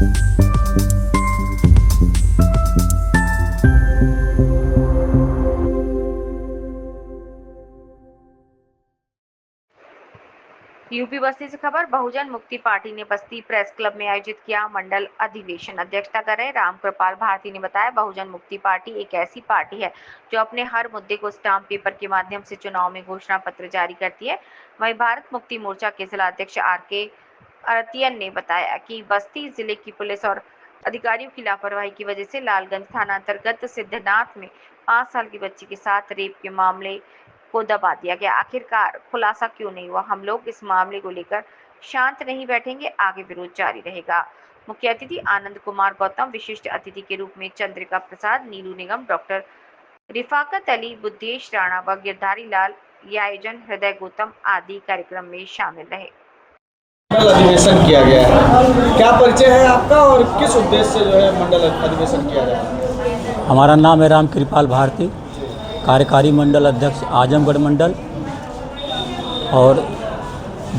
UP बस्ती से खबर। बहुजन मुक्ति पार्टी ने बस्ती प्रेस क्लब में आयोजित किया मंडल अधिवेशन। अध्यक्षता कर रहे रामकृपाल भारती ने बताया, बहुजन मुक्ति पार्टी एक ऐसी पार्टी है जो अपने हर मुद्दे को स्टाम्प पेपर के माध्यम से चुनाव में घोषणा पत्र जारी करती है। वहीं भारत मुक्ति मोर्चा के जिला अध्यक्ष RK अरतियन ने बताया कि बस्ती जिले की पुलिस और अधिकारियों की लापरवाही की वजह से लालगंज थाना अंतर्गत सिद्धनाथ में 5 साल की बच्ची के साथ रेप के मामले को दबा दिया गया। आखिरकार खुलासा क्यों नहीं हुआ? हम लोग इस मामले को लेकर शांत नहीं बैठेंगे, आगे विरोध जारी रहेगा। मुख्य अतिथि आनंद कुमार गौतम, विशिष्ट अतिथि के रूप में चंद्रिका प्रसाद, नीलू निगम, डॉक्टर रिफाकत अली, बुद्धेश राणा व गिरधारी लाल, आयोजन हृदय गौतम आदि कार्यक्रम में शामिल रहे। मंडल अधिवेशन किया गया है, क्या परिचय है आपका और किस उद्देश्य से जो है मंडल अधिवेशन किया गया है? हमारा नाम है रामकृपाल भारती, कार्यकारी मंडल अध्यक्ष आजमगढ़ मंडल और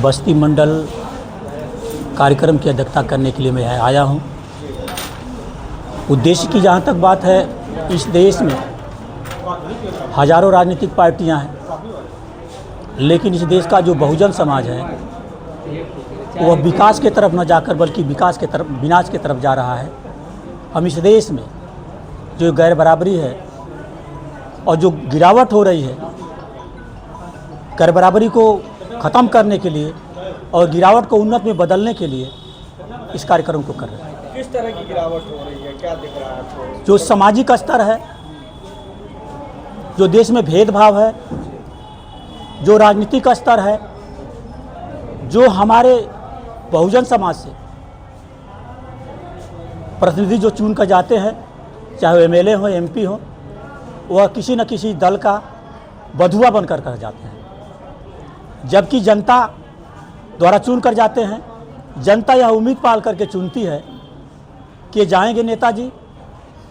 बस्ती मंडल कार्यक्रम की अध्यक्षता करने के लिए मैं आया हूं। उद्देश्य की जहां तक बात है, इस देश में हजारों राजनीतिक पार्टियां हैं, लेकिन इस देश का जो बहुजन समाज है वह विकास के तरफ न जाकर बल्कि विकास के तरफ, विनाश के तरफ जा रहा है। हम इस देश में जो गैर बराबरी है और जो गिरावट हो रही है, गैर बराबरी को ख़त्म करने के लिए और गिरावट को उन्नत में बदलने के लिए इस कार्यक्रम को कर रहे हैं। किस तरह की गिरावट हो रही है, क्या दिख रहा है आपको? जो सामाजिक स्तर है, जो देश में भेदभाव है, जो राजनीतिक स्तर है, जो हमारे बहुजन समाज से प्रतिनिधि जो चुन कर जाते हैं, चाहे वो MLA हो, MP हो, वह किसी न किसी दल का बधुआ बनकर कर जाते हैं। जबकि जनता द्वारा चुन कर जाते हैं, जनता यह उम्मीद पाल करके चुनती है कि जाएंगे नेताजी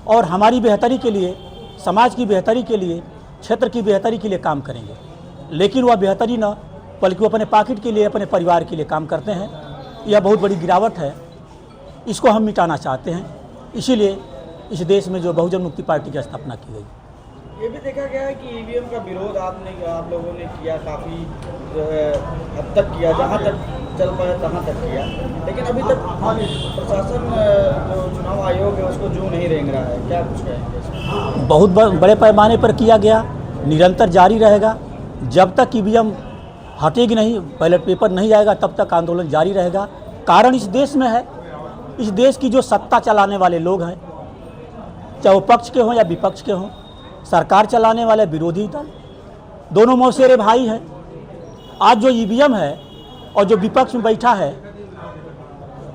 और हमारी बेहतरी के लिए, समाज की बेहतरी के लिए, क्षेत्र की बेहतरी के लिए काम करेंगे। लेकिन वह बेहतरी न, बल्कि वो अपने पॉकेट के लिए, अपने परिवार के लिए काम करते हैं। यह बहुत बड़ी गिरावट है, इसको हम मिटाना चाहते हैं। इसीलिए इस देश में जो बहुजन मुक्ति पार्टी की स्थापना की गई। ये भी देखा गया है कि EVM का विरोध आप लोगों ने किया, काफ़ी जो है हद तक किया, जहाँ तक चल पाया तहाँ तक किया, लेकिन अभी तक प्रशासन जो चुनाव आयोग है उसको जो नहीं रेंग रहा है, क्या कुछ कहेंगे? बहुत बड़े पैमाने पर किया गया, निरंतर जारी रहेगा। जब तक EVM हटेगी नहीं, बैलेट पेपर नहीं आएगा, तब तक आंदोलन जारी रहेगा। कारण इस देश में है, इस देश की जो सत्ता चलाने वाले लोग हैं, चाहे वो पक्ष के हों या विपक्ष के हों, सरकार चलाने वाले विरोधी दल, दोनों मौसेरे भाई हैं। आज जो EVM है और जो विपक्ष में बैठा है,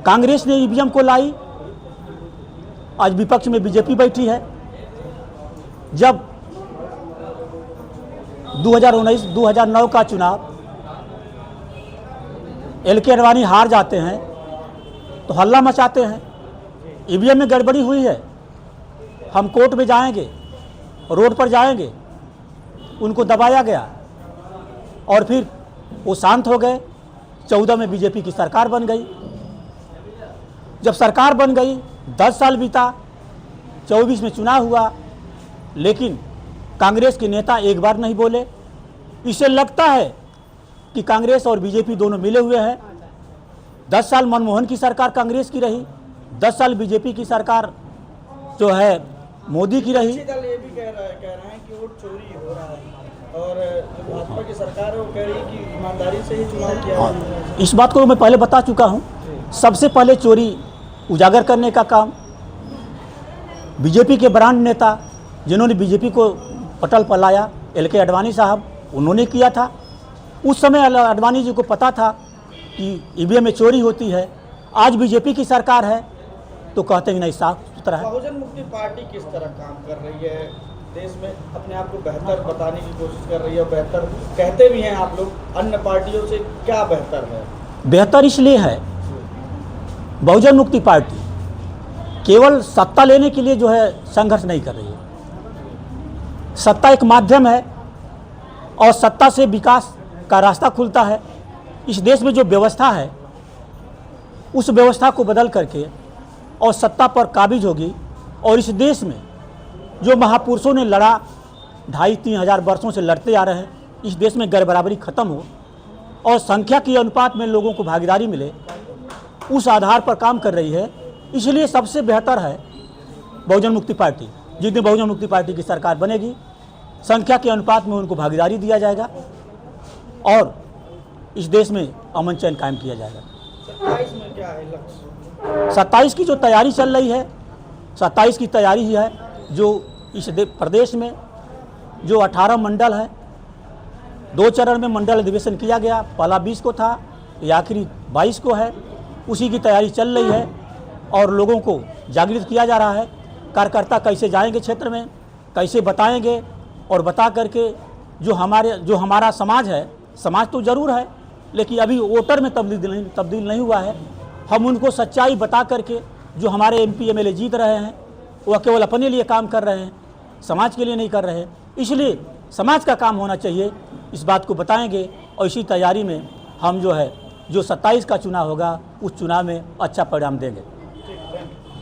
कांग्रेस ने EVM को लाई, आज विपक्ष में BJP बैठी है। जब 2009 का चुनाव LK अडवाणी हार जाते हैं तो हल्ला मचाते हैं, EVM में गड़बड़ी हुई है, हम कोर्ट में जाएंगे, रोड पर जाएंगे। उनको दबाया गया और फिर वो शांत हो गए। 14 में BJP की सरकार बन गई। जब सरकार बन गई, 10 साल बीता, 24 में चुनाव हुआ, लेकिन कांग्रेस के नेता एक बार नहीं बोले। इससे लगता है कि कांग्रेस और BJP दोनों मिले हुए हैं। 10 साल मनमोहन की सरकार कांग्रेस की रही, 10 साल BJP की सरकार जो है मोदी की रही। दल ये भी कह रहा है कि वोट चोरी हो रहा है और जो भाजपा की सरकार है वो कह रही है कि ईमानदारी से ही चुनाव किया है। इस बात को मैं पहले बता चुका हूँ। सबसे पहले चोरी उजागर करने का काम BJP के ब्रांड नेता, जिन्होंने BJP को पटल पर लाया, LK अडवाणी साहब, उन्होंने किया था। उस समय अडवाणी जी को पता था कि EVM में चोरी होती है। आज BJP की सरकार है तो कहते हैं नहीं, साफ सुथरा है। बहुजन मुक्ति पार्टी किस तरह काम कर रही है देश में? अपने आप को बेहतर बताने की कोशिश कर रही है, बेहतर कहते भी हैं आप लोग, अन्य पार्टियों से क्या बेहतर है? बेहतर इसलिए है, बहुजन मुक्ति पार्टी केवल सत्ता लेने के लिए जो है संघर्ष नहीं कर रही है। सत्ता एक माध्यम है और सत्ता से विकास का रास्ता खुलता है। इस देश में जो व्यवस्था है, उस व्यवस्था को बदल करके और सत्ता पर काबिज होगी और इस देश में जो महापुरुषों ने लड़ा 2,500-3 हज़ार वर्षों से लड़ते आ रहे हैं, इस देश में गैर-बराबरी खत्म हो और संख्या के अनुपात में लोगों को भागीदारी मिले, उस आधार पर काम कर रही है। इसलिए सबसे बेहतर है बहुजन मुक्ति पार्टी। जिस दिन बहुजन मुक्ति पार्टी की सरकार बनेगी, संख्या के अनुपात में उनको भागीदारी दिया जाएगा और इस देश में अमन चैन कायम किया जाएगा। 27 में क्या है लक्ष्य? 27 की जो तैयारी चल रही है, 27 की तैयारी ही है जो इस प्रदेश में जो 18 मंडल है, 2 चरण में मंडल अधिवेशन किया गया। पहला 20 को था, ये आखिरी 22 को है। उसी की तैयारी चल रही है और लोगों को जागृत किया जा रहा है। कार्यकर्ता कैसे जाएंगे क्षेत्र में, कैसे बताएंगे और बता करके जो हमारा समाज है, समाज तो ज़रूर है लेकिन अभी वोटर में तब्दील नहीं हुआ है। हम उनको सच्चाई बता करके जो हमारे MP MLA जीत रहे हैं वह केवल अपने लिए काम कर रहे हैं, समाज के लिए नहीं कर रहे हैं। इसलिए समाज का काम होना चाहिए, इस बात को बताएंगे और इसी तैयारी में हम जो 27 का चुनाव होगा उस चुनाव में अच्छा परिणाम देंगे।